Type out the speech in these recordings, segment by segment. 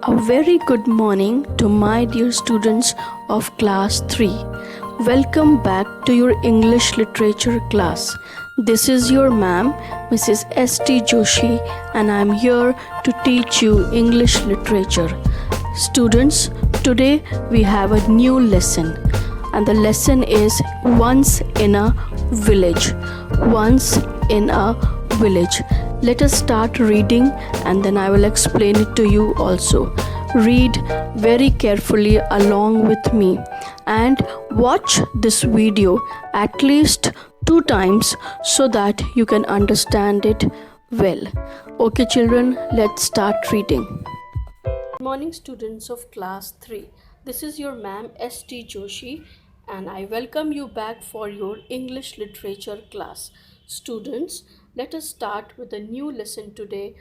A very good morning to my dear students of class 3. Welcome back to your English literature class. This is your ma'am, Mrs. S.T. Joshi, and I am here to teach you English literature. Students, today we have a new lesson, and the lesson is Once in a Village. Once in a Village. Let us start reading and then I will explain it to you also. Read very carefully along with me and watch this video at least 2 times so that you can understand it well. Okay children, let's start reading. Good morning students of class 3. This is your ma'am S.T. Joshi and I welcome you back for your English literature class. Students, let us start with a new lesson today,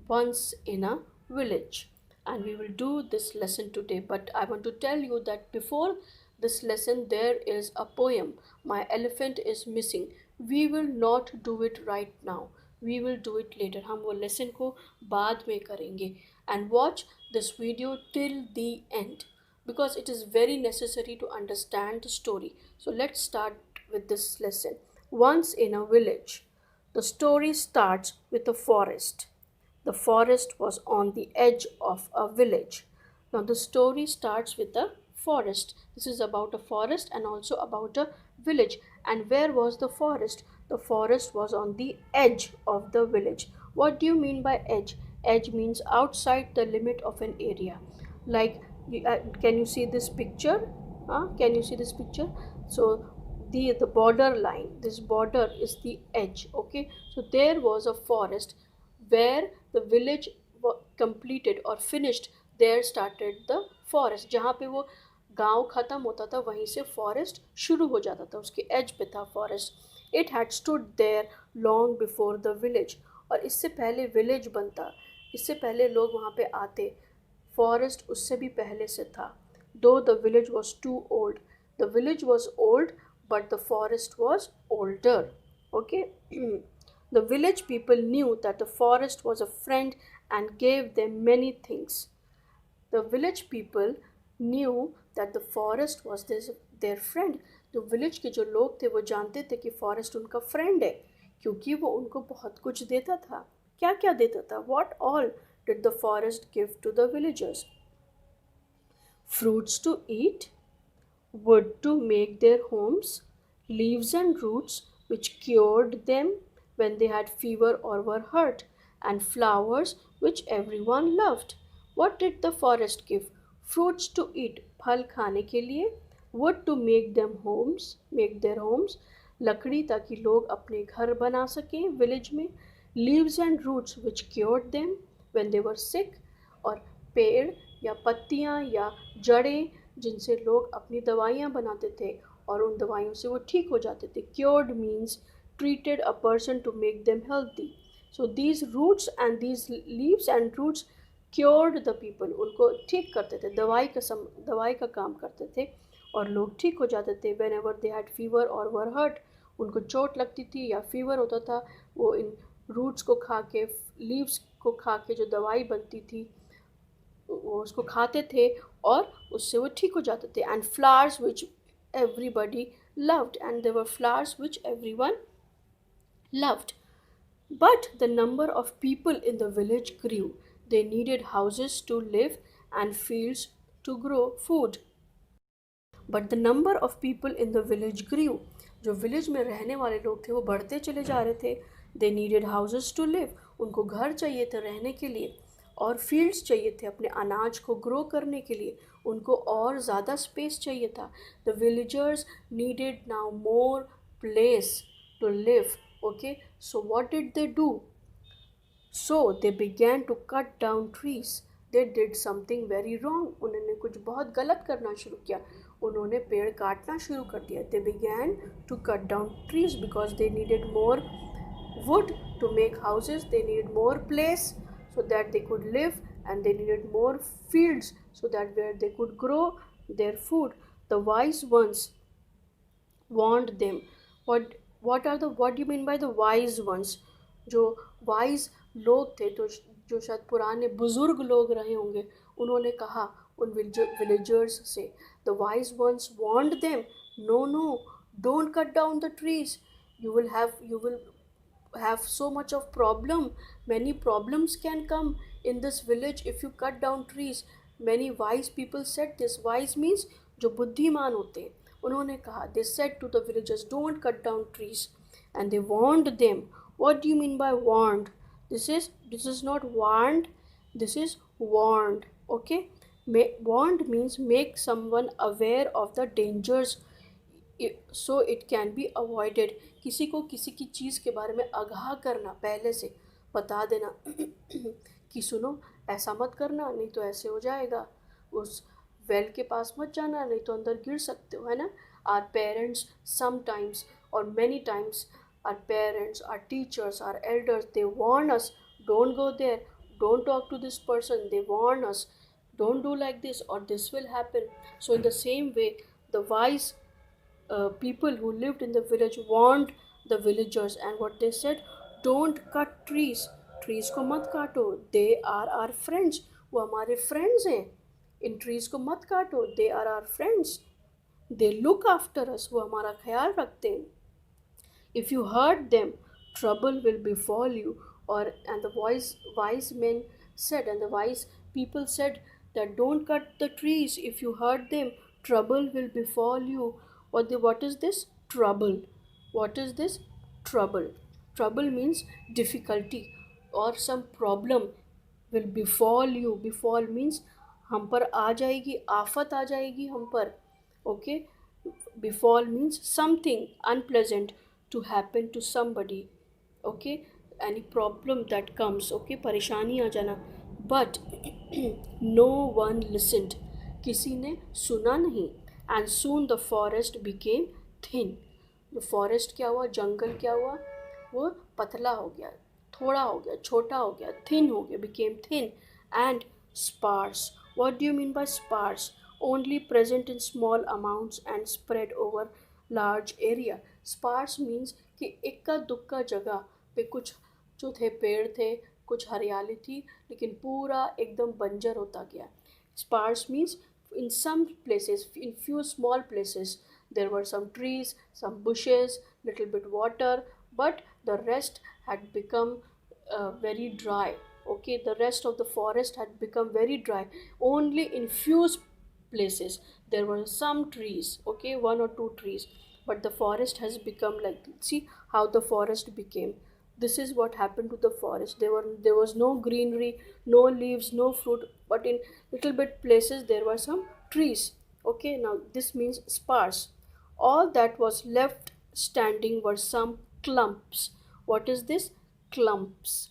Once in a Village. And we will do this lesson today, but I want to tell you that before this lesson there is a poem, My Elephant is Missing. We will not do it right now. We will do it later. हम वो lesson को बाद में करेंगे. And watch this video till the end because it is very necessary to understand the story. So let's start with this lesson. Once in a village. The story starts with a forest. The forest was on the edge of a village. Now the story starts with a forest. This is about a forest and also about a village. And where was the forest? The forest was on the edge of the village. What do you mean by edge? Edge means outside the limit of an area. Like, can you see this picture? Can you see this picture? So the border line, this border is the edge. Okay, so there was a forest where the village completed or finished. There started the forest. जहाँ पे वो गांव ख़त्म होता था वहीं से forest शुरू हो जाता था, उसके एज पे था forest. It had stood there long before the village. और इससे पहले विलेज बनता, इससे पहले लोग वहाँ पे आते, फॉरेस्ट उससे भी पहले से था. Though the village was too old. The village was old but the forest was older. Okay. The village people knew that the forest was a friend and gave them many things. The village people knew that the forest was their friend. तो village के जो लोग थे वो जानते थे कि forest उनका फ्रेंड है क्योंकि वो उनको बहुत कुछ देता था. क्या क्या देता था? What all did the forest give to the villagers? Fruits to eat, wood to make their homes, leaves and roots which cured them when they had fever or were hurt, and flowers which everyone loved. What did the forest give? Fruits to eat, फल खाने के लिए, wood to make their homes, लकड़ी ताकि लोग अपने घर बना सकें विलेज में, leaves and roots which cured them when they were sick, और पेड़ या पत्तियाँ या जड़ें जिनसे लोग अपनी दवाइयाँ बनाते थे और उन दवाइयों से वो ठीक हो जाते थे. Cured means treated a person to make them healthy. So these roots and these leaves and roots cured the people. उनको ठीक करते थे, दवाई का काम करते थे और लोग ठीक हो जाते थे. Whenever they had fever or were hurt, उनको चोट लगती थी या फीवर होता था, वो इन रूट्स को खा के, लीव्स को खा के जो दवाई बनती थी वो उसको खाते थे और उससे वो ठीक हो जाते थे. And flowers which everybody loved, and there were flowers which everyone loved. But the number of people in the village grew. They needed houses to live and fields to grow food. But the number of people in the village grew. जो village में रहने वाले लोग थे वो बढ़ते चले जा रहे थे. They needed houses to live. उनको घर चाहिए थे रहने के लिए और फील्ड्स चाहिए थे अपने अनाज को ग्रो करने के लिए. उनको और ज़्यादा स्पेस चाहिए था. The villagers needed now more place to live. Okay, so what did they do? So they began to cut down trees. They did something very wrong. उन्होंने कुछ बहुत गलत करना शुरू किया. उन्होंने पेड़ काटना शुरू कर दिया. They began to cut down trees because they needed more wood to make houses. They needed more place so that they could live, and they needed more fields so that where they could grow their food. The wise ones warned them. What do you mean by the wise ones? जो wise लोग थे तो जो शायद पुराने बुजुर्ग लोग रहे होंगे, उन्होंने कहा उन विलेजर्स से, the wise ones warned them, no no, don't cut down the trees, you will have so much of problem, many problems can come in this village if you cut down trees. Many wise people said this. Wise means जो बुद्धिमान होते हैं, उन्होंने कहा, they said to the villagers, don't cut down trees, and they warned them. What do you mean by warned? This is not warned, this is warned. Okay, warned means make someone aware of the dangers so it can be avoided. किसी को किसी की चीज़ के बारे में आगाह करना, पहले से बता देना कि सुनो ऐसा मत करना, नहीं तो ऐसे हो जाएगा, उस वेल के पास मत जाना, नहीं तो अंदर गिर सकते हो, है ना. आर पेरेंट्स समटाइम्स और many times, our parents, our teachers, our elders, they warn us, don't go there, don't talk to this person, they warn us, don't do like this or this will happen. So in the same way, the wise people who lived in the village warned the villagers, and what they said, don't cut trees, trees को मत काटो, they are our friends, वो हमारे friends हैं, इन trees को मत काटो, they are our friends, they look after us, वो हमारा ख्याल रखते हैं. If you hurt them, trouble will befall you. Or and the wise men said, and the wise people said that don't cut the trees. If you hurt them, trouble will befall you. What is this? Trouble. What is this? Trouble. Trouble means difficulty or some problem will befall you. Befall means हम पर आ जाएगी, आफत आ जाएगी हम पर. Okay? Befall means something unpleasant to happen to somebody. Okay? Any problem that comes. Okay? परेशानी आ जाना. But no one listened. किसी ने सुना नहीं. And soon the forest became thin. The forest क्या हुआ? जंगल क्या हुआ? वो पतला हो गया, थोड़ा हो गया, छोटा हो गया, thin हो गया, became thin and sparse. What do you mean by sparse? Only present in small amounts and spread over large area. Sparse means कि इक्का दुक्का जगह पे कुछ जो थे पेड़ थे, कुछ हरियाली थी, लेकिन पूरा एकदम बंजर होता गया. Sparse means in some places, in few small places, there were some trees, some bushes, little bit water, but the rest had become very dry. Okay, the rest of the forest had become very dry. Only in few places there were some trees. Okay, one or two trees, but the forest has become like, see how the forest became. This is what happened to the forest. There was no greenery, no leaves, no fruit, but in little bit places there were some trees. Okay, now this means sparse. All that was left standing were some clumps. What is this? Clumps.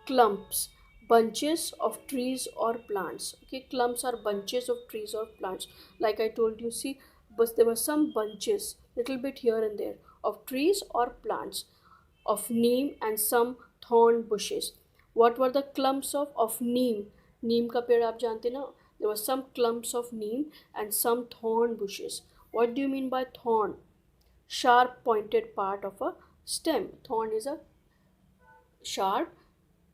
Clumps, bunches of trees or plants. Okay, clumps are bunches of trees or plants. Like I told you, see, but there were some bunches, little bit here and there, of trees or plants, of neem and some thorn bushes. What were the clumps of neem? Neem का पेड़ आप जानते ना? There were some clumps of neem and some thorn bushes. What do you mean by thorn? Sharp pointed part of a stem. Thorn is a sharp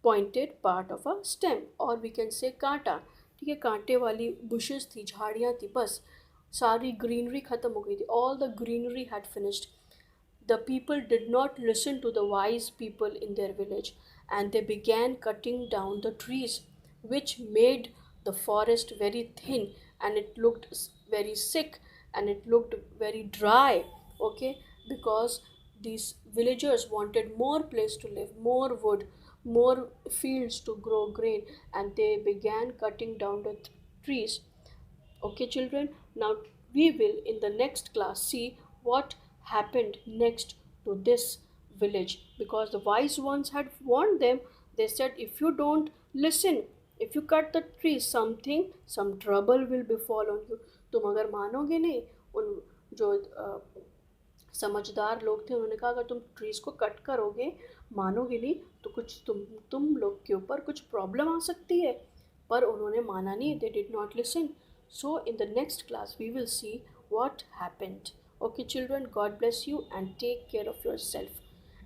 pointed part of a stem, or we can say कांटा. ठीक है, कांटे वाली bushes थी, झाड़ियाँ थी, बस सारी greenery ख़त्म हो गई थी. All the greenery had finished. The people did not listen to the wise people in their village, and they began cutting down the trees, which made the forest very thin, and it looked very sick, and it looked very dry. Okay, because these villagers wanted more place to live, more wood, more fields to grow grain, and they began cutting down the trees. Okay, children, now we will in the next class see what happened next to this village, because the wise ones had warned them. They said, if you don't listen, if you cut the tree, some trouble will befall on you. तुम अगर मानोगे नहीं, उन जो समझदार लोग थे उन्होंने कहा अगर तुम ट्रीज को कट करोगे, मानोगे नहीं, तो कुछ तुम लोग के ऊपर कुछ प्रॉब्लम आ सकती है. पर उन्होंने माना नहीं. They did not listen. So in the next class we will see what happened. Okay, children, God bless you and take care of yourself.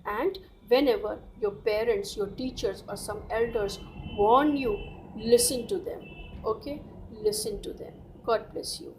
And whenever your parents, your teachers, or some elders warn you, listen to them. Okay, listen to them. God bless you.